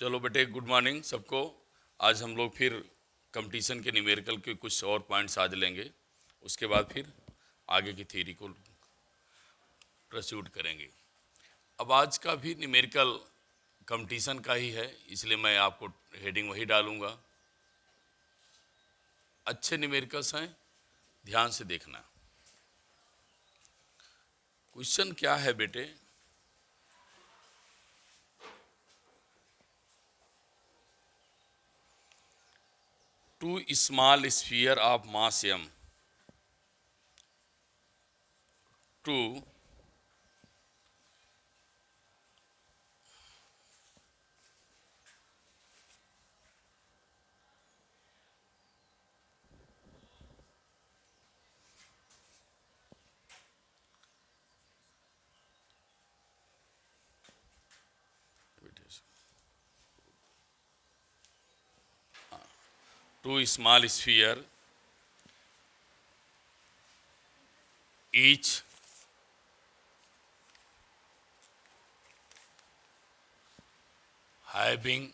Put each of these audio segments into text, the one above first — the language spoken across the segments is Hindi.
चलो बेटे, गुड मॉर्निंग सबको। आज हम लोग फिर कंपटीशन के न्यूमेरिकल के कुछ और पॉइंट्स आज लेंगे, उसके बाद फिर आगे की थ्योरी को प्रस्तुत करेंगे। अब आज का भी न्यूमेरिकल कंपटीशन का ही है, इसलिए मैं आपको हेडिंग वही डालूंगा। अच्छे न्यूमेरिकल्स हैं, ध्यान से देखना। क्वेश्चन क्या है बेटे? Two small sphere of mass m two small sphere each having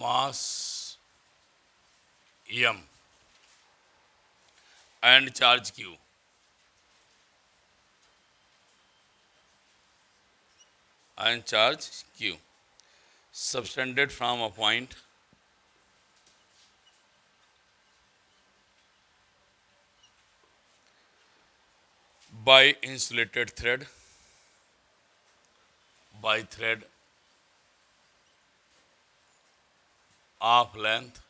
mass m and charge q subtended from a point by insulated thread by thread of length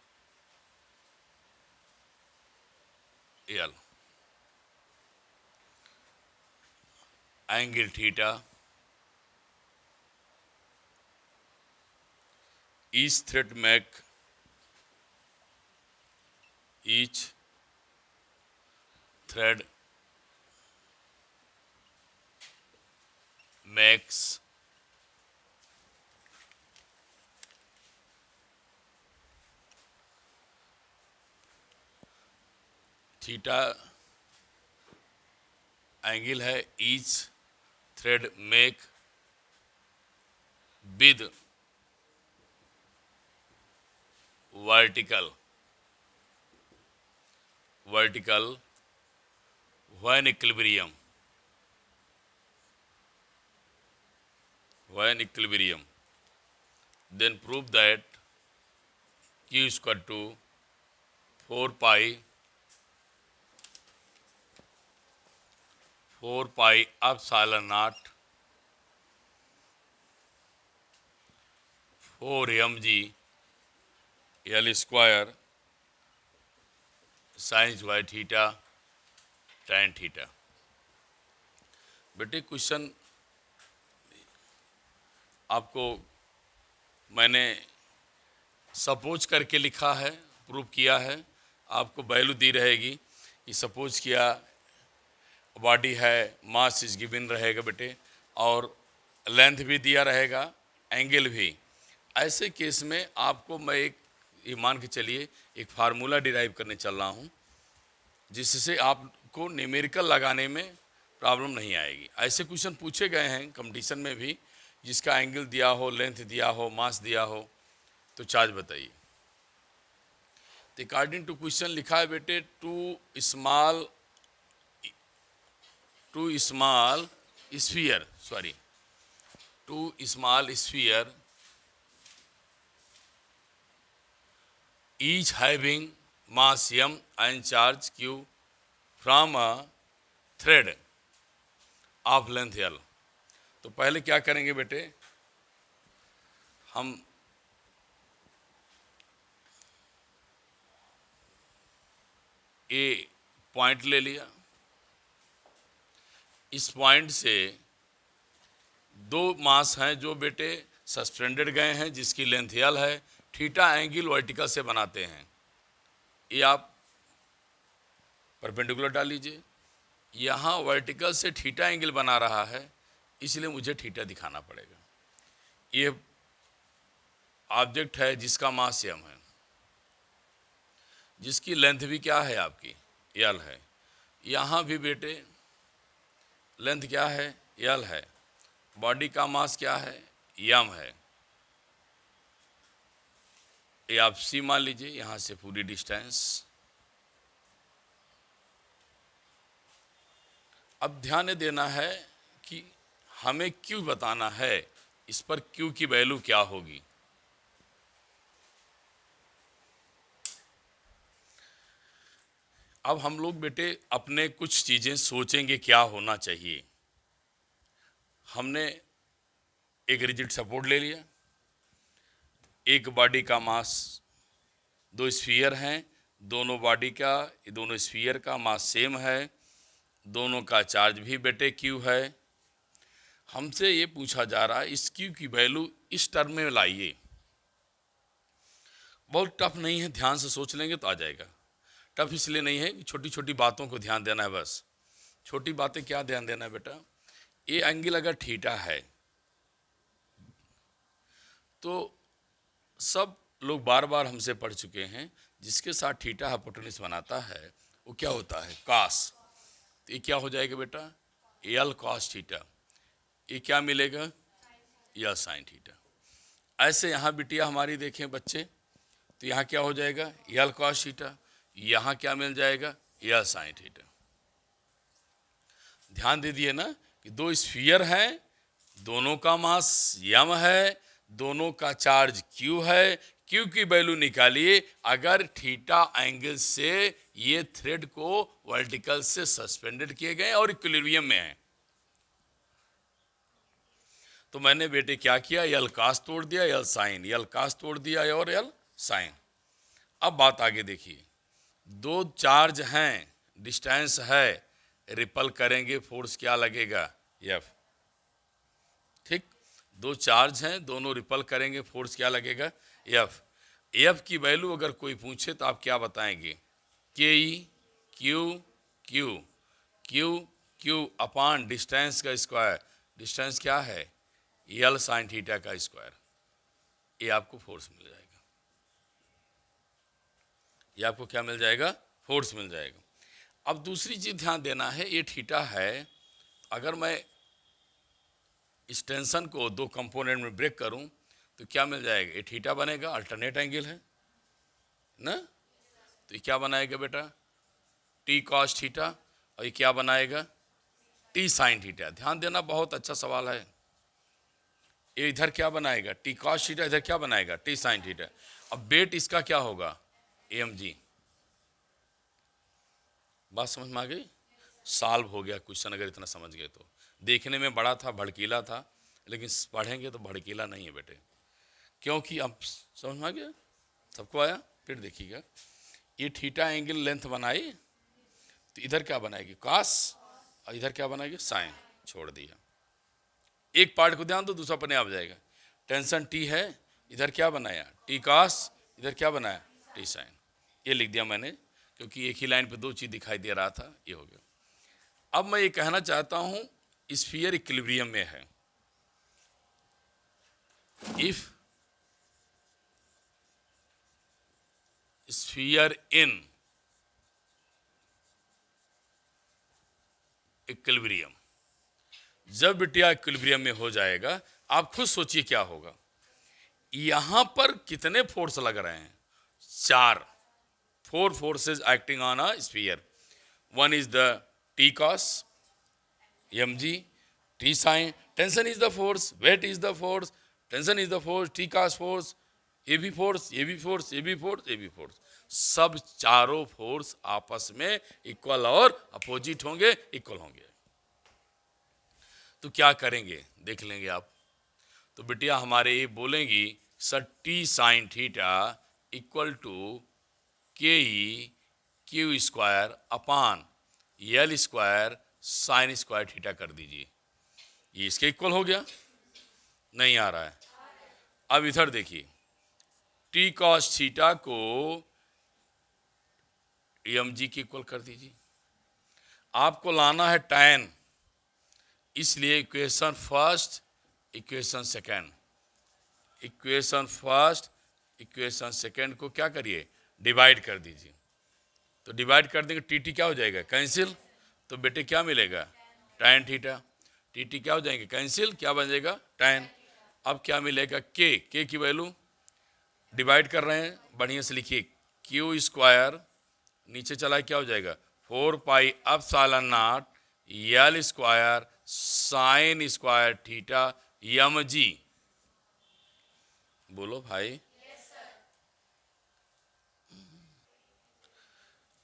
L, angle theta, each thread makes theta angle है, each thread make with vertical when equilibrium then prove that q is equal to 4 pi epsilon naught 4 mg L square sin y theta tan theta. बेटे क्वेश्चन आपको मैंने सपोज करके लिखा है, प्रूव किया है। आपको वैल्यू दी रहेगी कि सपोज किया बॉडी है, मास इज गिवन रहेगा बेटे, और लेंथ भी दिया रहेगा, एंगल भी। ऐसे केस में आपको मैं ये मान के चलिए एक फार्मूला डिराइव करने चल रहा हूँ, जिससे आपको न्यूमेरिकल लगाने में प्रॉब्लम नहीं आएगी। ऐसे क्वेश्चन पूछे गए हैं कंपटीशन में भी, जिसका एंगल दिया हो, लेंथ दिया हो, मास दिया हो, तो चार्ज बताइए। तो अकॉर्डिंग टू क्वेश्चन लिखा है बेटे, two small sphere each having mass m and charge q from a thread of length L। तो पहले क्या करेंगे बेटे, हम ए पॉइंट ले लिया, इस पॉइंट से दो मास हैं जो बेटे सस्पेंडेड गए हैं, जिसकी लेंथ L है, थीटा एंगल वर्टिकल से बनाते हैं। ये आप परपेंडिकुलर डाल लीजिए। यहाँ वर्टिकल से थीटा एंगल बना रहा है, इसलिए मुझे थीटा दिखाना पड़ेगा। ये ऑब्जेक्ट है जिसका मास m है, जिसकी लेंथ भी क्या है आपकी L है। यहाँ भी बेटे लेंथ क्या है L है, बॉडी का मास क्या है यम है, ये आप सी मान लीजिए, यहां से पूरी डिस्टेंस। अब ध्यान देना है कि हमें क्यों बताना है, इस पर क्यू की वैल्यू क्या होगी। अब हम लोग बेटे अपने कुछ चीजें सोचेंगे क्या होना चाहिए। हमने एक रिजिड सपोर्ट ले लिया, एक बॉडी का मास, दो स्फीयर हैं, दोनों बॉडी का, दोनों स्फीयर का मास सेम है, दोनों का चार्ज भी बेटे क्यू है। हमसे ये पूछा जा रहा है इस क्यू की वैल्यू इस टर्म में लाइए। बहुत टफ नहीं है, ध्यान से सोच लेंगे तो आ जाएगा। टफ इसलिए नहीं है कि छोटी छोटी बातों को ध्यान देना है, बस छोटी बातें क्या ध्यान देना है बेटा। ये एंगल अगर थीटा है तो सब लोग बार बार हमसे पढ़ चुके हैं, जिसके साथ थीटा हाइपोटेन्यूज बनाता है वो क्या होता है, कॉस। तो ये क्या हो जाएगा बेटा, एल कॉस थीटा। ये क्या मिलेगा, या साइन थीटा। ऐसे यहाँ बिटिया हमारी देखें बच्चे, तो यहाँ क्या हो जाएगा, एल कॉस थीटा। यहाँ क्या मिल जाएगा, एल साइन थीटा। ध्यान दे दिए ना कि दो स्फीयर हैं, दोनों का मास यम है, दोनों का चार्ज क्यू है। क्यू की वैल्यू निकालिए अगर थीटा एंगल से ये थ्रेड को वर्टिकल से सस्पेंडेड किए गए और इक्विलिब्रियम में है। तो मैंने बेटे क्या किया, यल कास तोड़ दिया, यल साइन, यल कास तोड़ दिया और यल साइन। अब बात आगे देखिए, दो चार्ज हैं, डिस्टेंस है, रिपल करेंगे, फोर्स क्या लगेगा, एफ। ठीक, दो चार्ज हैं, दोनों रिपल करेंगे, फोर्स क्या लगेगा, एफ। एफ की वैल्यू अगर कोई पूछे तो आप क्या बताएंगे, K E Q Q Q Q upon distance का स्क्वायर। डिस्टेंस क्या है, यल साइन थीटा का स्क्वायर। ये आपको फोर्स मिल जाएगा, ये आपको क्या मिल जाएगा, फोर्स मिल जाएगा। अब दूसरी चीज ध्यान देना है, ये थीटा है, अगर मैं इस टेंशन को दो कंपोनेंट में ब्रेक करूं तो क्या मिल जाएगा, ये थीटा बनेगा, अल्टरनेट एंगल है ना। तो ये क्या बनाएगा बेटा, टी कॉस थीटा, और ये क्या बनाएगा, टी साइन थीटा। ध्यान देना, बहुत अच्छा सवाल है। ये इधर क्या बनाएगा, टी कॉस थीटा, इधर क्या बनाएगा, टी साइन थीटा। अब बेट इसका क्या होगा, एम जी। बात समझ में आ गई, सॉल्व हो गया क्वेश्चन अगर इतना समझ गए तो। देखने में बड़ा था, भड़कीला था, लेकिन पढ़ेंगे तो भड़कीला नहीं है बेटे, क्योंकि अब समझ में आ गया, सबको आया। फिर देखिएगा, ये थीटा एंगल लेंथ बनाई तो इधर क्या बनाएगी, कॉस, और इधर क्या बनाएगी, साइन। छोड़ दिया, एक पार्ट को ध्यान दो, दूसरा अपने आप जाएगा। टेंशन टी है, इधर क्या बनाया, टी कॉस, इधर क्या बनाया, टी साइन। ये लिख दिया मैंने, क्योंकि एक ही लाइन पे दो चीज दिखाई दे रहा था, ये हो गया। अब मैं ये कहना चाहता हूं, स्फीयर इक्विलिब्रियम में है। इफ स्फीयर इन इक्विलिब्रियम, जब बिटिया इक्विलिब्रियम में हो जाएगा, आप खुद सोचिए क्या होगा। यहां पर कितने फोर्स लग रहे हैं, चार, four forces acting on a sphere. One is the T cos M G, T sine, tension is the force, weight is the force, tension is the force, T cos force, ये भी फोर्स, ये भी फोर्स, ये भी फोर्स, ये भी फोर्स। सब चारों फोर्स आपस में इक्वल और अपोजिट होंगे, इक्वल होंगे। तो क्या करेंगे देख लेंगे आप। तो बिटिया हमारे ये बोलेंगी, sir T sine theta equal to K E Q square upon L square sine square theta कर दीजिए। ये इसके इक्वल हो गया, नहीं आ रहा है। अब इधर देखिए, टी कॉस थीटा को एम जी के इक्वल कर दीजिए। आपको लाना है tan, इसलिए equation first, equation second, equation first, equation second को क्या करिए, डिवाइड कर दीजिए। तो डिवाइड कर देंगे, टी टी क्या हो जाएगा, कैंसिल। तो बेटे क्या मिलेगा, tan थीटा। टी टी क्या हो जाएंगे, कैंसिल, क्या बन जाएगा, tan। अब क्या मिलेगा, के की वैल्यू डिवाइड कर रहे हैं, बढ़िया से लिखिए, क्यू स्क्वायर नीचे चला क्या हो जाएगा, 4 pi epsilon naught L square sine square theta M G. बोलो भाई।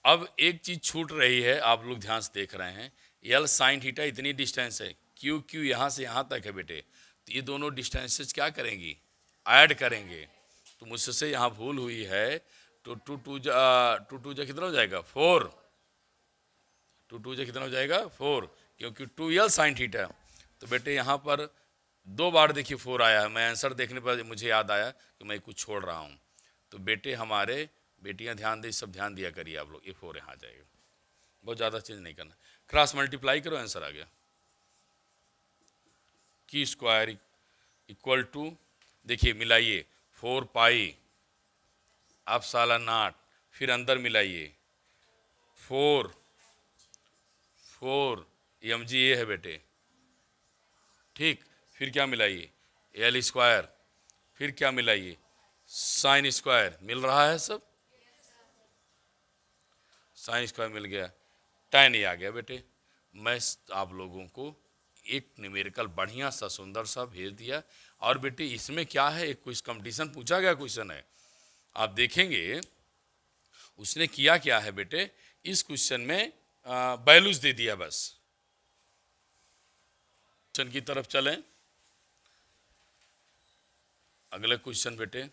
अब एक चीज छूट रही है, आप लोग ध्यान से देख रहे हैं, एल साइन थीटा इतनी डिस्टेंस है, क्यू क्यू यहाँ से यहाँ तक है बेटे, तो ये दोनों डिस्टेंसेस क्या करेंगी, ऐड करेंगे। तो मुझसे यहाँ भूल हुई है, तो टू जा कितना हो जाएगा 4, टू जा कितना हो जाएगा 4, क्योंकि 2l साइन थीटा। तो बेटे यहाँ पर 2 बार देखिए 4 आया है, मैं आंसर देखने पर मुझे याद आया कि मैं कुछ छोड़ रहा हूँ। तो बेटे हमारे, बेटियां ध्यान दे, सब ध्यान दिया करिए आप लोग, ये 4 यहाँ आ जाएगा, बहुत ज़्यादा चेंज नहीं करना, क्रॉस मल्टीप्लाई करो आंसर आ गया, की स्क्वायर इक्वल टू, देखिए मिलाइए 4 पाई एप्सिलॉन नॉट, फिर अंदर मिलाइए 4 एम जी ए है बेटे, ठीक, फिर क्या मिलाइए एल स्क्वायर, फिर क्या मिलाइए साइन स्क्वायर, मिल रहा है सब, साइन स्क्वायर मिल गया, tan ही आ गया बेटे। मैं आप लोगों को एक न्यूमेरिकल बढ़िया सा सुंदर सा भेज दिया। और बेटे इसमें क्या है, एक कुछ कंपटीशन पूछा गया क्वेश्चन है, आप देखेंगे उसने किया क्या है बेटे, इस क्वेश्चन में वैल्यूज दे दिया। बस क्वेश्चन की तरफ चलें, अगले क्वेश्चन बेटे,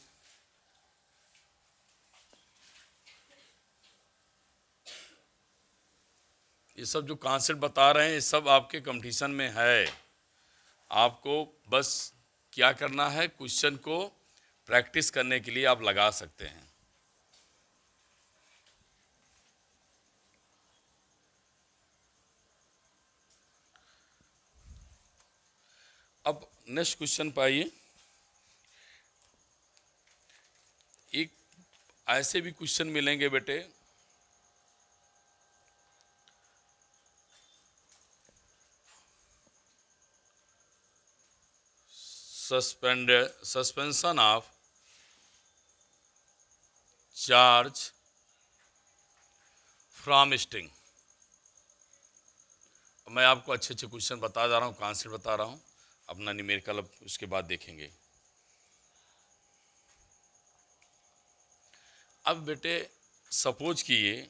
ये सब जो कॉन्सेप्ट बता रहे हैं ये सब आपके कंपटीशन में है, आपको बस क्या करना है, क्वेश्चन को प्रैक्टिस करने के लिए आप लगा सकते हैं। अब नेक्स्ट क्वेश्चन पाइए, एक ऐसे भी क्वेश्चन मिलेंगे बेटे, suspension of charge from string. मैं आपको अच्छे अच्छे क्वेश्चन बता जा रहा हूँ, कॉन्सेप्ट बता रहा हूँ, अपना न्यूमेरिकल अब उसके बाद देखेंगे। अब बेटे सपोज कीजिए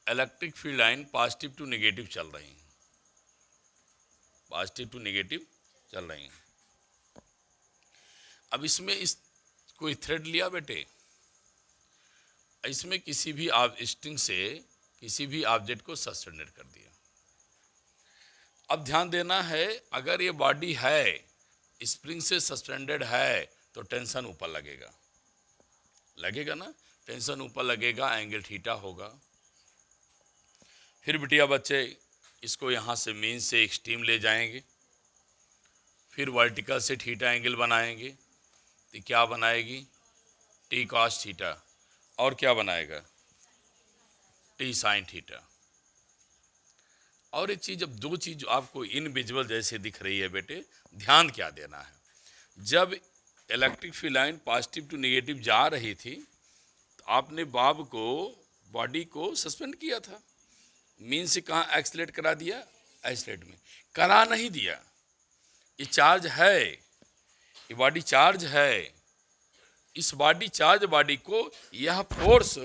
electric field line positive to negative चल रही हैं, पॉजिटिव टू नेगेटिव चल रही हैं। अब इसमें इस कोई थ्रेड लिया बेटे, इसमें किसी भी स्ट्रिंग से किसी भी ऑब्जेक्ट को सस्पेंडेड कर दिया। अब ध्यान देना है, अगर ये बॉडी है स्प्रिंग से सस्पेंडेड है तो टेंशन ऊपर लगेगा, लगेगा ना, टेंशन ऊपर लगेगा, एंगल थीटा होगा। फिर बिटिया बच्चे इसको यहाँ से मीन से एक्सट्रीम ले जाएंगे, फिर वर्टिकल से थीटा एंगल बनाएंगे, तो क्या बनाएगी टी कॉस थीटा, और क्या बनाएगा टी साइन थीटा। और एक चीज़, अब दो चीज़ आपको इनविजिबल जैसे दिख रही है बेटे, ध्यान क्या देना है, जब electric field line positive to negative जा रही थी तो आपने बॉडी को सस्पेंड किया था, मीन से कहाँ एक्सलेट करा दिया, एक्सलेट में करा नहीं दिया। ये चार्ज है, ये बॉडी चार्ज है, इस बॉडी चार्ज बॉडी को यह force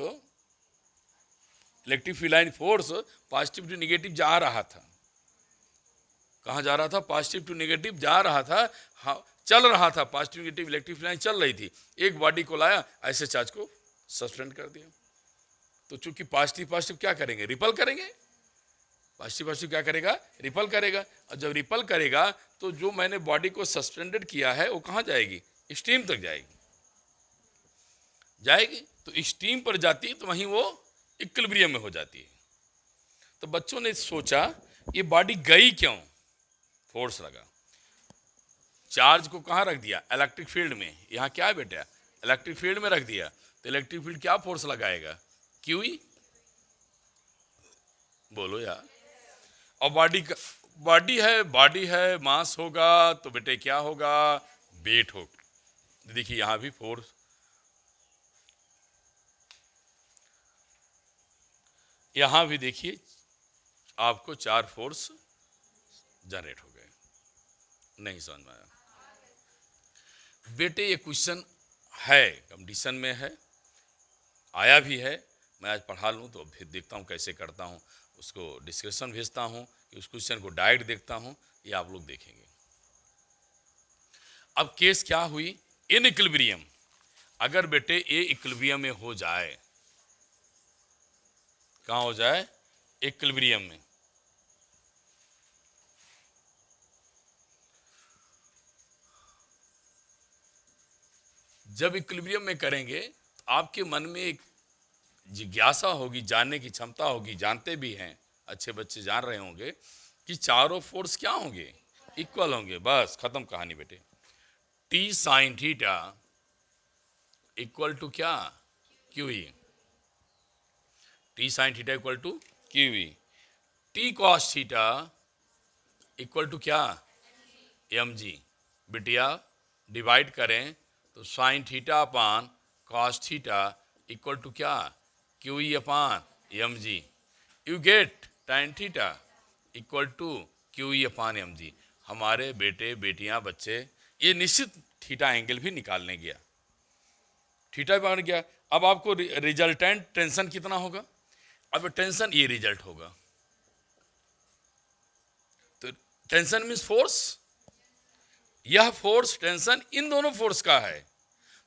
electric field line force positive to negative जा रहा था, कहाँ जा रहा था, पॉजिटिव टू नेगेटिव जा रहा था, हाँ चल रहा था, positive negative electric field line चल रही थी, एक बॉडी को लाया ऐसे चार्ज को सस्पेंड कर दिया। तो चूंकि पॉजिटिव पॉजिटिव क्या करेंगे, रिपल करेंगे, पॉजिटिव पॉजिटिव क्या करेगा, रिपल करेगा, और जब रिपल करेगा तो जो मैंने बॉडी को सस्पेंडेड किया है वो कहाँ जाएगी, एक्सट्रीम तक जाएगी, जाएगी तो एक्सट्रीम पर जाती है तो वहीं वो इक्विलिब्रियम में हो जाती है। तो बच्चों ने सोचा ये बॉडी गई क्यों, फोर्स लगा, चार्ज को कहाँ रख दिया, इलेक्ट्रिक फील्ड में, यहाँ क्या है बेटा इलेक्ट्रिक फील्ड में रख दिया, तो इलेक्ट्रिक फील्ड क्या फोर्स लगाएगा, क्यू, बोलो यार। और बॉडी है मास होगा तो बेटे क्या होगा, वेट हो। देखिए यहाँ भी फोर्स, यहाँ भी देखिए आपको 4 फोर्स जनरेट हो गए। नहीं समझ में आया बेटे? ये क्वेश्चन है, कंपटीशन में है, आया भी है। मैं आज पढ़ा लूँ तो फिर देखता हूँ कैसे करता हूँ, उसको डिस्कशन भेजता हूँ कि उस क्वेश्चन को डायरेक्ट देखता हूँ, ये आप लोग देखेंगे। अब केस क्या हुई? इन इक्विलिब्रियम, अगर बेटे ए इक्विलिब्रियम में हो जाए, कहाँ हो जाए? इक्विलिब्रियम में। जब इक्विलिब्रियम में करेंगे तो आपके मन में एक जिज्ञासा होगी, जानने की क्षमता होगी, जानते भी हैं, अच्छे बच्चे जान रहे होंगे कि चारों फोर्स क्या होंगे? इक्वल होंगे। बस खत्म कहानी बेटे। T sine theta equal to क्या? Q E. T sine theta equal to Q E. T cos theta equal to क्या? M G. बिटिया डिवाइड करें तो sine theta upon cos theta equal to क्या? Q E upon M G. You get tan theta equal to Q E upon M G. हमारे बेटे बेटियां बच्चे ये निश्चित थीटा एंगल भी निकालने गया, थीटा भी बन गया। अब आपको रिजल्टेंट टेंशन कितना होगा? अब टेंशन ये रिजल्ट होगा, तो टेंशन मीन्स फोर्स, यह फोर्स टेंशन इन दोनों फोर्स का है।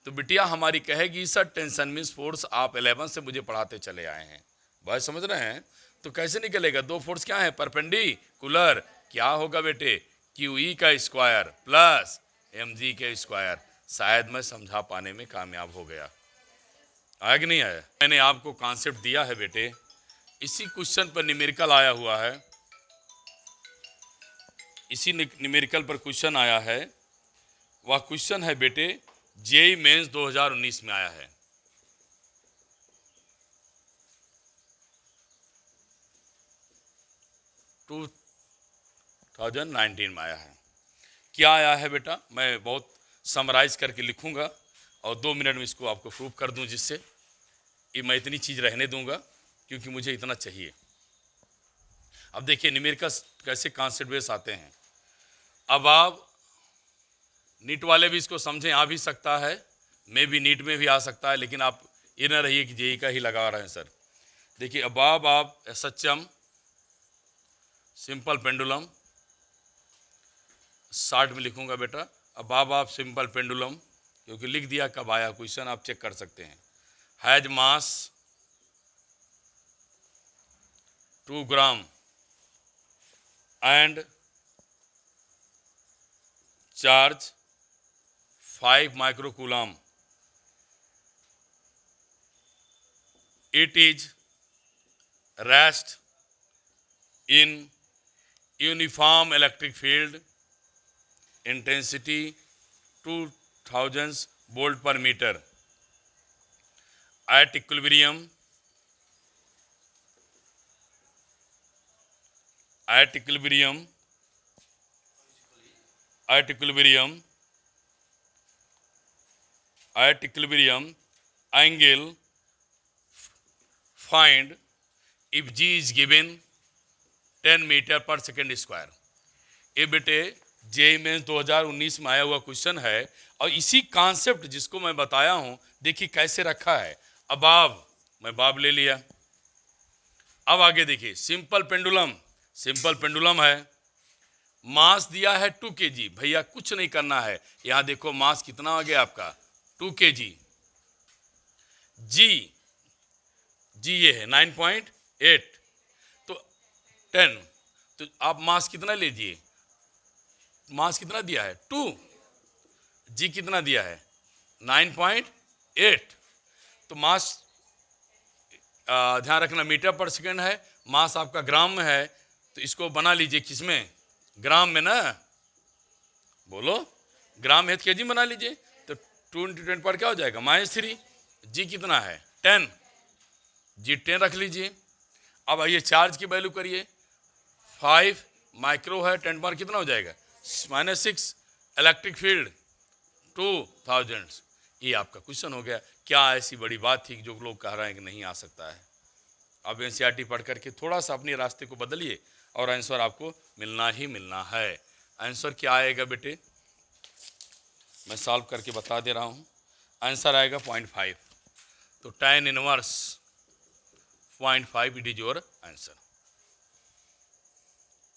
तो बिटिया हमारी कहेगी सर टेंशन मीन्स फोर्स आप 11 से मुझे पढ़ाते चले आए हैं, बात समझ रहे हैं? तो कैसे निकलेगा? दो फोर्स क्या है? परपेंडिकुलर। क्या होगा बेटे? क्यू ई का स्क्वायर प्लस एम जी के स्क्वायर। शायद मैं समझा पाने में कामयाब हो गया। आया कि नहीं आया? मैंने आपको कॉन्सेप्ट दिया है बेटे, इसी क्वेश्चन पर न्यूमेरिकल आया हुआ है, इसी न्यूमेरिकल पर क्वेश्चन आया है। वह क्वेश्चन है बेटे जेईई मेंस 2019 में आया है। टू 2019 में आया है। क्या आया है बेटा? मैं बहुत समराइज करके लिखूंगा और 2 मिनट में इसको आपको प्रूव कर दूं, जिससे ये मैं इतनी चीज़ रहने दूंगा क्योंकि मुझे इतना चाहिए। अब देखिए न्यूमेरिकल कैसे कॉन्सेप्ट बेस आते हैं। अब आप नीट वाले भी इसको समझें, आ भी सकता है, मे भी नीट में भी आ सकता है, लेकिन आप ये ना रहिए कि जेईई का ही लगा रहे हैं सर। देखिए अब आप एसएचएम सिंपल पेंडुलम शॉर्ट में लिखूंगा बेटा। अब आप सिंपल पेंडुलम, क्योंकि लिख दिया कब आया क्वेश्चन, आप चेक कर सकते हैं। Has mass 2 gram and charge 5 microcoulomb. It is rest in uniform electric field, intensity 2000 volt per meter. At equilibrium, at equilibrium, at equilibrium, at equilibrium angle find if g is given 10 metre पर सेकेंड स्क्वायर। ये बेटे जेईई मेंस 2019 में आया हुआ क्वेश्चन है और इसी कॉन्सेप्ट जिसको मैं बताया हूं, देखिए कैसे रखा है। अब मैं बाब ले लिया। अब आगे देखिए सिंपल पेंडुलम, सिंपल पेंडुलम है, मास दिया है 2 kg। भैया कुछ नहीं करना है, यहां देखो मास कितना आ गया आपका 2 kg। जी ये है 9.8, तो 10, तो आप मास कितना लीजिए? मास कितना दिया है 2, जी कितना दिया है 9.8। तो मास ध्यान रखना मीटर पर सेकेंड है, मास आपका ग्राम में है, तो इसको बना लीजिए किसमें? ग्राम में ना, बोलो ग्राम में केजी बना लीजिए। तो 2 × 10 पर क्या हो जाएगा -3। जी कितना है 10, जी 10 रख लीजिए। अब आइए चार्ज की वैल्यू करिए, 5 माइक्रो है, 10 पर कितना हो जाएगा -6। Electric field 2000। ये आपका क्वेश्चन हो गया। क्या ऐसी बड़ी बात थी जो लोग कह रहे हैं कि नहीं आ सकता है? अब एनसीईआरटी पढ़ करके थोड़ा सा अपने रास्ते को बदलिए और आंसर आपको मिलना ही मिलना है। आंसर क्या आएगा बेटे? मैं सॉल्व करके बता दे रहा हूँ। आंसर आएगा 0.5। तो tan inverse 0.5 it is your answer.